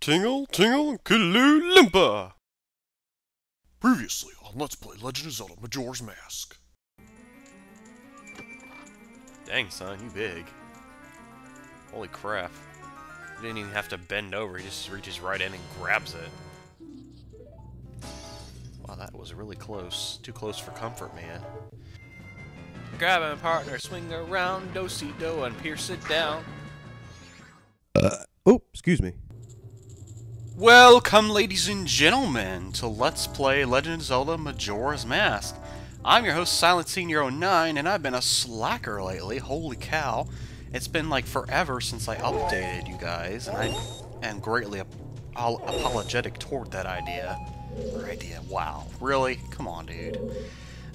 Tingle, tingle, Kaloo Limpa! Previously on Let's Play Legend of Zelda Majora's Mask. Dang, son, you big. Holy crap. You didn't even have to bend over, he just reaches right in and grabs it. Wow, that was really close. Too close for comfort, man. Grab him, partner, swing around, do-si-do, and pierce it down. Oh, excuse me. Welcome, ladies and gentlemen, to Let's Play Legend of Zelda Majora's Mask. I'm your host, SilentSenior09, and I've been a slacker lately. Holy cow. It's been like forever since I updated you guys, and I am greatly apologetic toward that idea. Wow. Really? Come on, dude.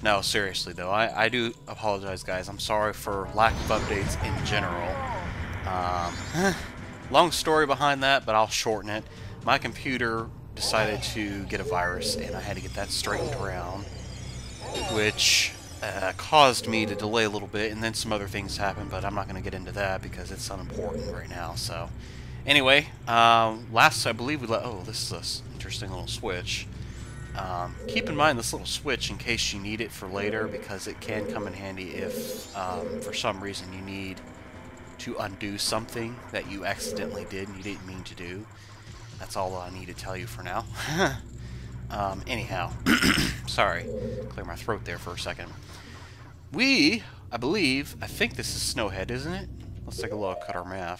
No, seriously, though. I do apologize, guys. I'm sorry for lack of updates in general. Long story behind that, but I'll shorten it. My computer decided to get a virus, and I had to get that straightened around, which caused me to delay a little bit, and then some other things happened, but I'm not going to get into that because it's unimportant right now. So, anyway, last I believe we oh, this is an interesting little switch. Keep in mind this little switch in case you need it for later, because it can come in handy if, for some reason, you need to undo something that you accidentally did and you didn't mean to do. That's all I need to tell you for now. Anyhow, sorry, clear my throat there for a second. I think this is Snowhead, isn't it? Let's take a look at our map.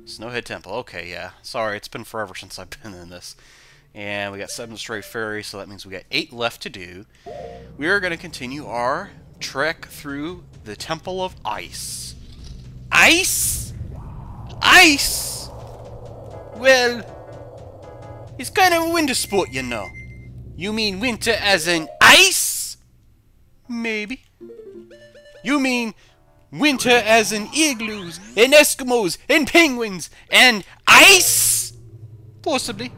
Snowhead Temple, okay, yeah. Sorry, it's been forever since I've been in this. And we got 7 stray fairies, so that means we got 8 left to do. We are going to continue our trek through the Temple of Ice. Ice? Ice? Well, it's kind of a winter sport, you know. You mean winter as in ice? Maybe. You mean winter as in igloos, and Eskimos, and penguins, and ice? Possibly.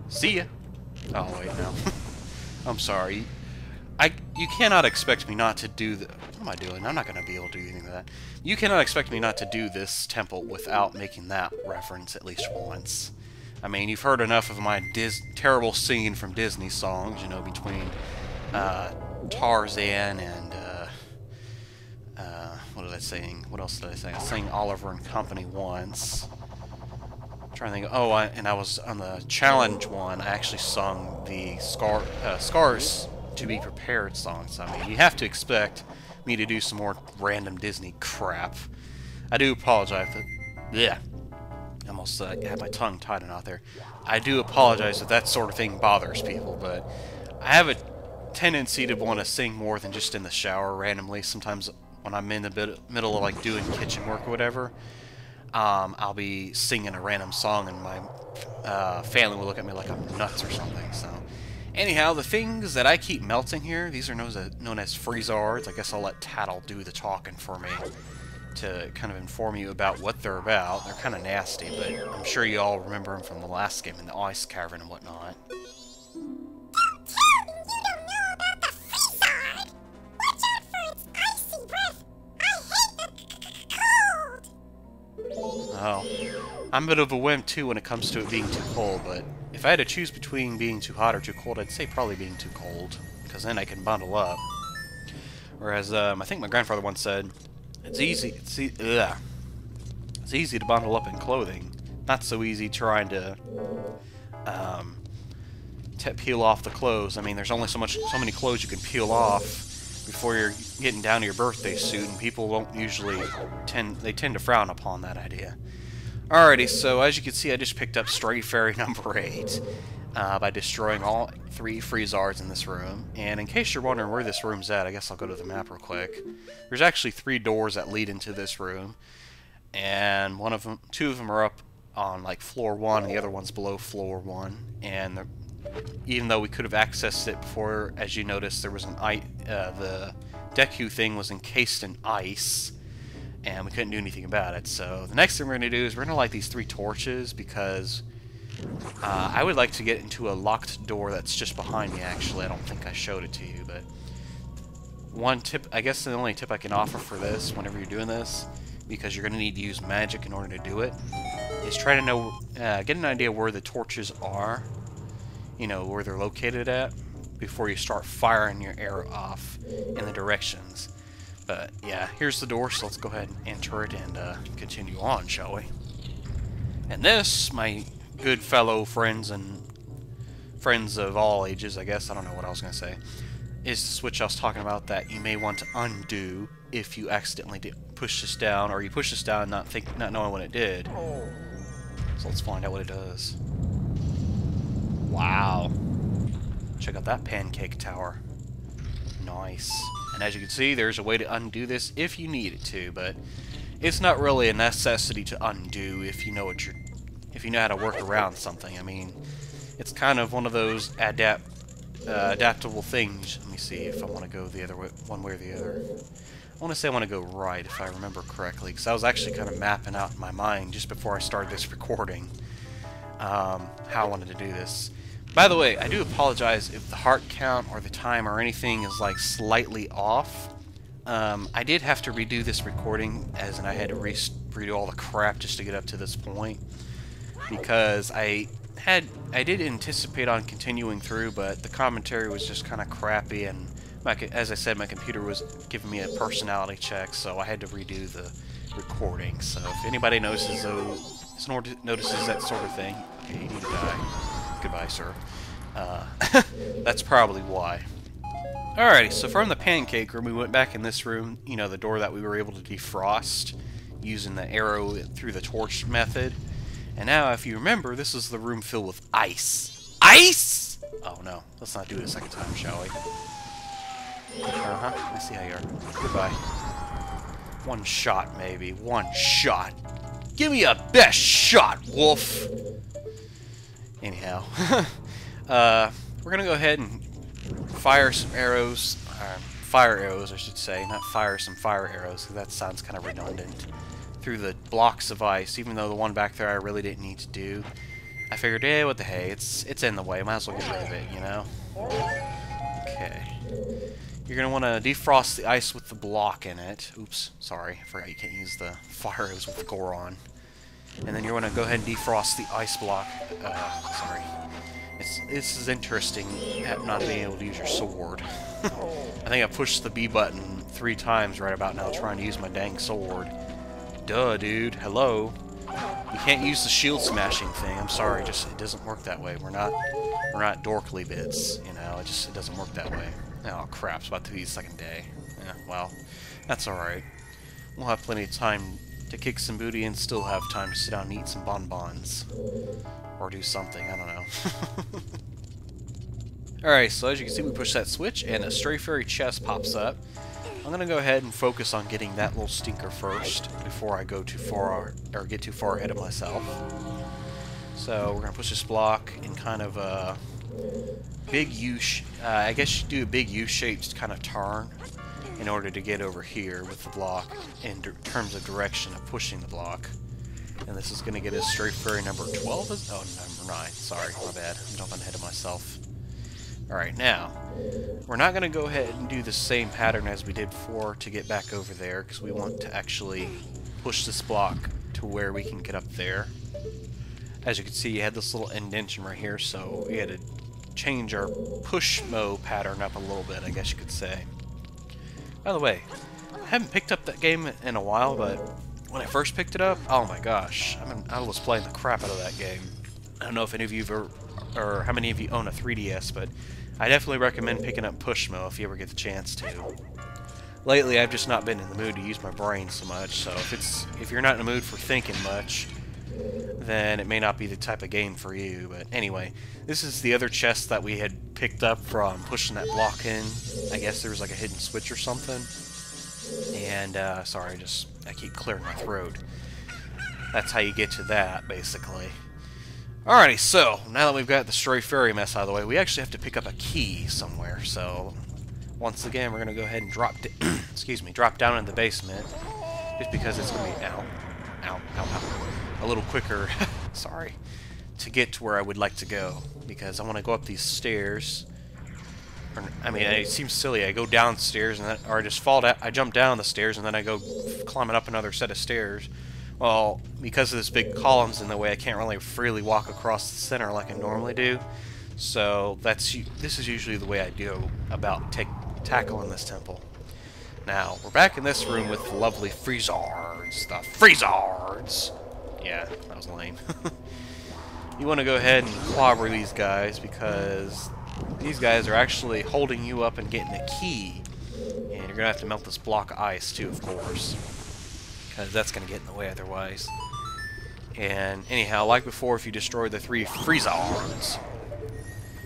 See ya. Oh, wait, no. I'm sorry. You cannot expect me not to do the... What am I doing? I'm not going to be able to do anything with that. You cannot expect me not to do this temple without making that reference at least once. I mean, you've heard enough of my terrible singing from Disney songs, you know, between Tarzan and... what did I sing? What else did I sing? I sang Oliver and Company once. I'm trying to think. Oh, and I was on the challenge one. I actually sung the Scars to Be Prepared songs. I mean, you have to expect me to do some more random Disney crap. I do apologize. Yeah, I almost had my tongue tied out there. I do apologize if that sort of thing bothers people, but I have a tendency to want to sing more than just in the shower randomly. Sometimes when I'm in the middle of like doing kitchen work or whatever, I'll be singing a random song and my family will look at me like I'm nuts or something. So, anyhow, the things that I keep melting here, these are known as Freezards. I guess I'll let Tattle do the talking for me to kind of inform you about what they're about. They're kind of nasty, but I'm sure you all remember them from the last game in the ice cavern and whatnot. Oh, I'm a bit of a wimp too when it comes to it being too cold, but if I had to choose between being too hot or too cold, I'd say probably being too cold, because then I can bundle up. Whereas, I think my grandfather once said, it's easy to bundle up in clothing, not so easy trying to peel off the clothes. I mean, there's only so many clothes you can peel off before you're getting down to your birthday suit, and people don't usually tend to frown upon that idea. Alrighty, so as you can see, I just picked up Stray Fairy number 8 by destroying all 3 Freezards in this room. And in case you're wondering where this room's at, I guess I'll go to the map real quick. There's actually 3 doors that lead into this room, and 2 of them are up on like floor 1, and the other one's below floor 1. And even though we could have accessed it before, as you noticed, there was the Deku thing was encased in ice, and we couldn't do anything about it. So the next thing we're going to do is we're going to light these 3 torches, because I would like to get into a locked door that's just behind me, actually. I don't think I showed it to you, but one tip, I guess the only tip I can offer for this, whenever you're doing this, because you're going to need to use magic in order to do it, is try to know, get an idea where the torches are, you know, where they're located at, before you start firing your arrow off in the directions. But yeah, here's the door, so let's go ahead and enter it and continue on, shall we? And this, my good fellow friends and friends of all ages, I guess, I don't know what I was going to say, is the switch I was talking about that you may want to undo if you accidentally push this down, or you push this down not knowing what it did. So let's find out what it does. Wow. Check out that pancake tower. Nice. And as you can see, there's a way to undo this if you need it to, but it's not really a necessity to undo if you know what if you know how to work around something. I mean, it's kind of one of those adaptable things. Let me see if I want to go the other way, one way or the other. I want to say I want to go right, if I remember correctly, because I was actually kind of mapping out in my mind just before I started this recording how I wanted to do this. By the way, I do apologize if the heart count or the time or anything is like slightly off. I did have to redo this recording, as in I had to redo all the crap just to get up to this point, because I did anticipate on continuing through, but the commentary was just kind of crappy, and as I said, my computer was giving me a personality check, so I had to redo the recording. So if anybody notices that sort of thing, okay, you need to die. Goodbye, sir. That's probably why. Alrighty, so from the pancake room, we went back in this room, you know, the door that we were able to defrost using the arrow through the torch method. And now, if you remember, this is the room filled with ice. Ice! Oh no, let's not do it a second time, shall we? I see how you are. Goodbye. One shot, maybe. One shot. Give me a best shot, Wolf! Anyhow. We're gonna go ahead and fire some arrows. Fire arrows, I should say. Not fire some fire arrows, because that sounds kind of redundant. Through the blocks of ice, even though the one back there I really didn't need to do. I figured, eh, what the hey, it's in the way. Might as well get rid of it, you know? Okay. You're going to want to defrost the ice with the block in it. Oops, sorry. I forgot you can't use the fire arrows with the gore on. And then you're going to go ahead and defrost the ice block. Sorry. This is interesting, at not being able to use your sword. I think I pushed the B button 3 times right about now trying to use my dang sword. Duh, dude. Hello. You can't use the shield smashing thing. I'm sorry, just it doesn't work that way. We're not dorkly bits, you know. It doesn't work that way. Oh crap! It's about to be the second day. Yeah, well, that's all right. We'll have plenty of time to kick some booty and still have time to sit down and eat some bonbons or do something. I don't know. All right. So as you can see, we push that switch and a stray fairy chest pops up. I'm gonna go ahead and focus on getting that little stinker first before I go too far or get too far ahead of myself. So we're gonna push this block in kind of a big U. I guess you do a big U-shaped kind of turn in order to get over here with the block in terms of direction of pushing the block. And this is gonna get us straight fairy number 12. Oh, number 9. Sorry, my bad. I'm jumping ahead of myself. Alright, now, we're not going to go ahead and do the same pattern as we did before to get back over there, because we want to actually push this block to where we can get up there. As you can see, you had this little indentation right here, so we had to change our push-mo pattern up a little bit, I guess you could say. By the way, I haven't picked up that game in a while, but when I first picked it up, oh my gosh, I was playing the crap out of that game. I don't know if any of you or how many of you own a 3DS, but I definitely recommend picking up Pushmo if you ever get the chance to. Lately, I've just not been in the mood to use my brain so much, so if you're not in the mood for thinking much, then it may not be the type of game for you. But anyway, this is the other chest that we had picked up from pushing that block in. I guess there was like a hidden switch or something. And, sorry, I keep clearing my throat. That's how you get to that, basically. Alrighty, so, now that we've got the stray fairy mess out of the way, we actually have to pick up a key somewhere, so once again, we're going to go ahead and drop down in the basement, just because it's going to be, ow, a little quicker, sorry, to get to where I would like to go, because I want to go up these stairs. I mean, it seems silly, I go downstairs, and then, or I just fall down, I jump down the stairs, and then I go climbing up another set of stairs, Well, because of this big columns in the way, I can't really freely walk across the center like I normally do. So this is usually the way I do about tackling this temple. Now, we're back in this room with the lovely Freezards. The Freezards! Yeah, that was lame. You want to go ahead and clobber these guys because these guys are actually holding you up and getting a key. And you're going to have to melt this block of ice too, of course. Because that's going to get in the way otherwise. And anyhow, like before, if you destroy the 3 Freezards,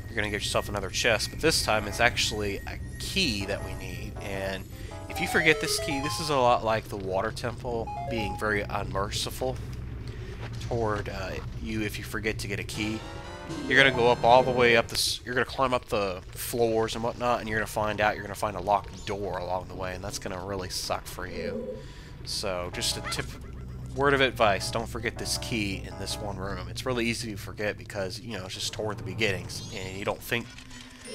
you're going to get yourself another chest. But this time it's actually a key that we need. And if you forget this key, this is a lot like the water temple being very unmerciful toward you if you forget to get a key. You're going to go up all the way up this, you're going to climb up the floors and whatnot, and you're going to find out you're going to find a locked door along the way, and that's going to really suck for you. So, just a word of advice, don't forget this key in this one room. It's really easy to forget because, you know, it's just toward the beginnings, and you don't think.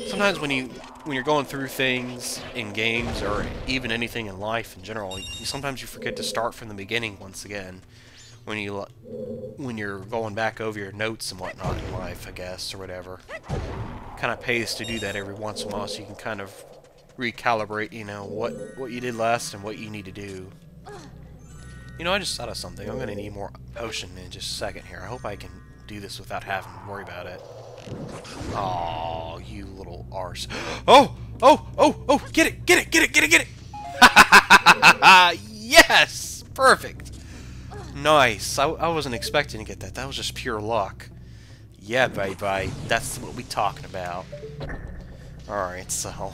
Sometimes when you're going through things in games or even anything in life in general, sometimes you forget to start from the beginning once again. When you're going back over your notes and whatnot in life, I guess, or whatever. Kind of pays to do that every once in a while so you can kind of recalibrate, you know, what you did last and what you need to do. You know, I just thought of something. I'm going to need more potion in just a second here. I hope I can do this without having to worry about it. Oh, you little arse. Oh! Oh! Oh! Oh! Get it! Get it! Get it! Get it! Get it! Yes! Perfect! Nice. I wasn't expecting to get that. That was just pure luck. Yeah, baby. That's what we're talking about. Alright, so...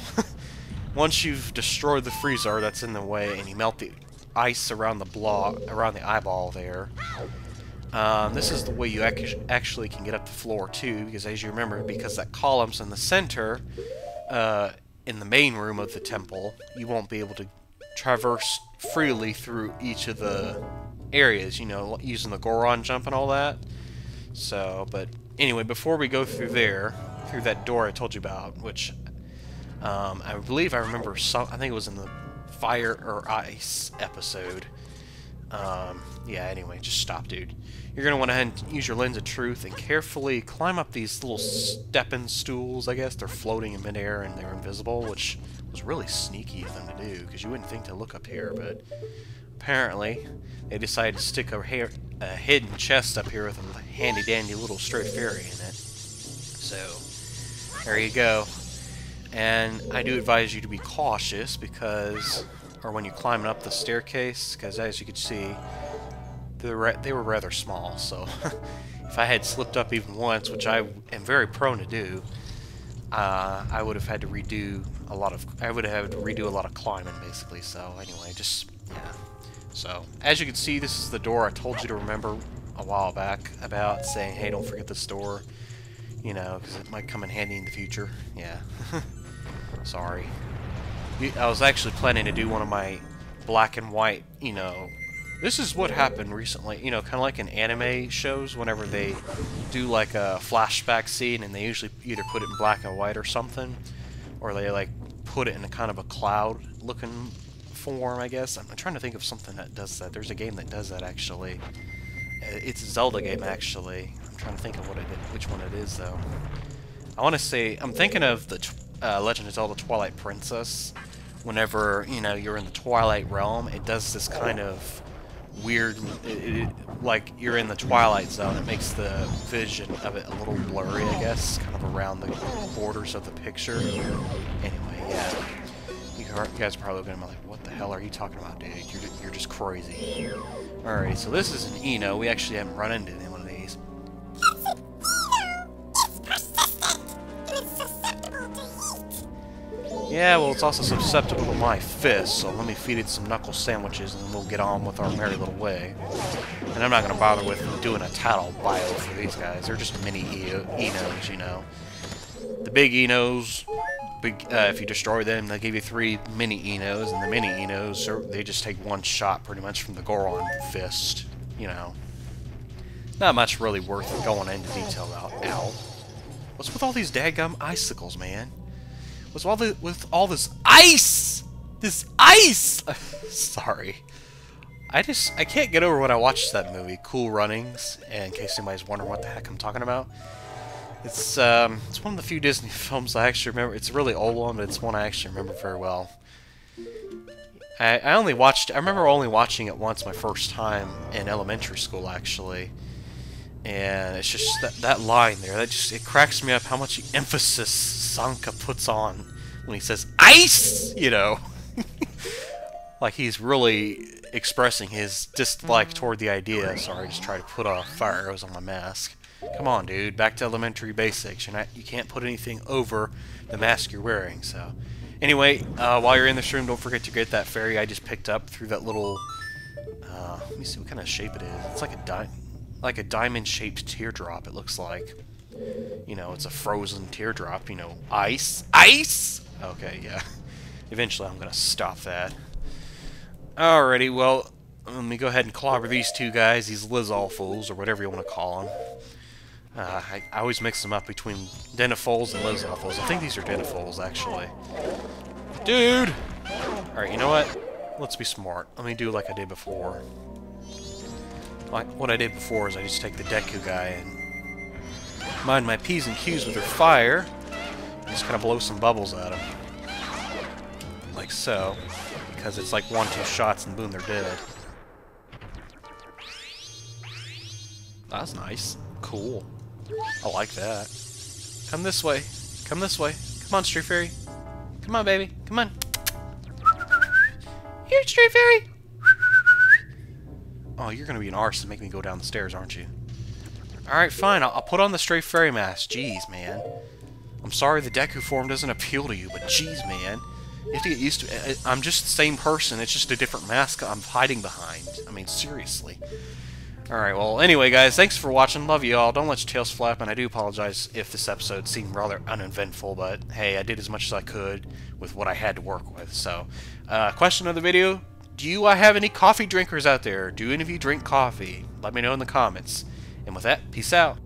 once you've destroyed the freezer that's in the way and you melt the ice around the block, around the eyeball there, this is the way you actually can get up the floor too, because as you remember, because that column's in the center, in the main room of the temple, you won't be able to traverse freely through each of the areas, you know, using the Goron jump and all that. So, but anyway, before we go through there, through that door I told you about, which I believe I remember I think it was in the fire or ice episode. Yeah, anyway, just stop, dude. You're going to want to use your lens of truth and carefully climb up these little stepping stools, I guess. They're floating in midair and they're invisible, which was really sneaky of them to do, because you wouldn't think to look up here, but apparently they decided to stick a hidden chest up here with a handy-dandy little stray fairy in it. So, there you go. And I do advise you to be cautious because, or when you're climbing up the staircase, because as you can see, they were rather small, so if I had slipped up even once, which I am very prone to do, I would have had to redo a lot of climbing, basically. So anyway, just, yeah. So, as you can see, this is the door I told you to remember a while back about saying, hey, don't forget this door, you know, because it might come in handy in the future. Yeah. Sorry. I was actually planning to do one of my black and white, you know, this is what happened recently, you know, kind of like in anime shows, whenever they do like a flashback scene, and they usually either put it in black and white or something, or they like put it in a kind of a cloud-looking form, I guess. I'm trying to think of something that does that. There's a game that does that, actually. It's a Zelda game, actually. I'm trying to think of which one it is, though. I want to say, I'm thinking of the Legend of Zelda Twilight Princess. Whenever, you know, you're in the Twilight Realm, it does this kind of weird, like you're in the Twilight Zone. It makes the vision of it a little blurry, I guess, kind of around the borders of the picture. Anyway, yeah. You guys are probably looking at me like, what the hell are you talking about, dude? You're just crazy. Alright, so this is an Eno. We actually haven't run into one of these. It's an Eno! It's persistent! And it's susceptible to heat! Yeah, well, it's also susceptible to my fist, so let me feed it some knuckle sandwiches and then we'll get on with our merry little way. And I'm not going to bother with doing a tattle bio for these guys. They're just mini Enos, you know. The big Enos, if you destroy them, they give you 3 mini Enos, and the mini Enos, they just take one shot pretty much from the Goron fist, you know. Not much really worth going into detail about. Ow. What's with all these daggum icicles, man? What's with all this ice? This ice! Sorry. I can't get over when I watch that movie, Cool Runnings, and in case anybody's wondering what the heck I'm talking about. It's one of the few Disney films I actually remember. It's a really old one, but it's one I actually remember very well. I remember only watching it once my first time in elementary school, actually. And it's just that line there, it cracks me up how much emphasis Sanka puts on when he says, ICE! You know? Like he's really expressing his dislike toward the idea. Sorry, I just tried to put fire arrows on my mask. Come on, dude. Back to elementary basics. You can't put anything over the mask you're wearing. So, anyway, while you're in this room, don't forget to get that fairy I just picked up through that little. Let me see what kind of shape it is. It's like a diamond-shaped teardrop. It looks like. You know, it's a frozen teardrop. You know, ice, ice. Okay, yeah. Eventually, I'm gonna stop that. Alrighty, well, let me go ahead and clobber these two guys, these dinofols, or whatever you want to call them. I always mix them up between dinofols and dinofols. I think these are dinofols, actually. Dude! Alright, you know what? Let's be smart. Let me do like I did before. Like, what I did before is I just take the Deku guy and mind my P's and Q's with their fire, and just kind of blow some bubbles at him. Like so. Because it's like 1-2 shots and boom, they're dead. That's nice. Cool. I like that. Come this way. Come this way. Come on, Street Fairy. Come on, baby. Come on. Here, Street Fairy. Oh, you're going to be an arse and make me go down the stairs, aren't you? Alright, fine. I'll put on the Stray Fairy mask. Jeez, man. I'm sorry the Deku form doesn't appeal to you, but jeez, man. You have to get used to it. I'm just the same person. It's just a different mask I'm hiding behind. I mean, seriously. Alright, well, anyway, guys, thanks for watching. Love you all. Don't let your tails flap, and I do apologize if this episode seemed rather uneventful, but hey, I did as much as I could with what I had to work with. So, question of the video, do I have any coffee drinkers out there? Do any of you drink coffee? Let me know in the comments. And with that, peace out.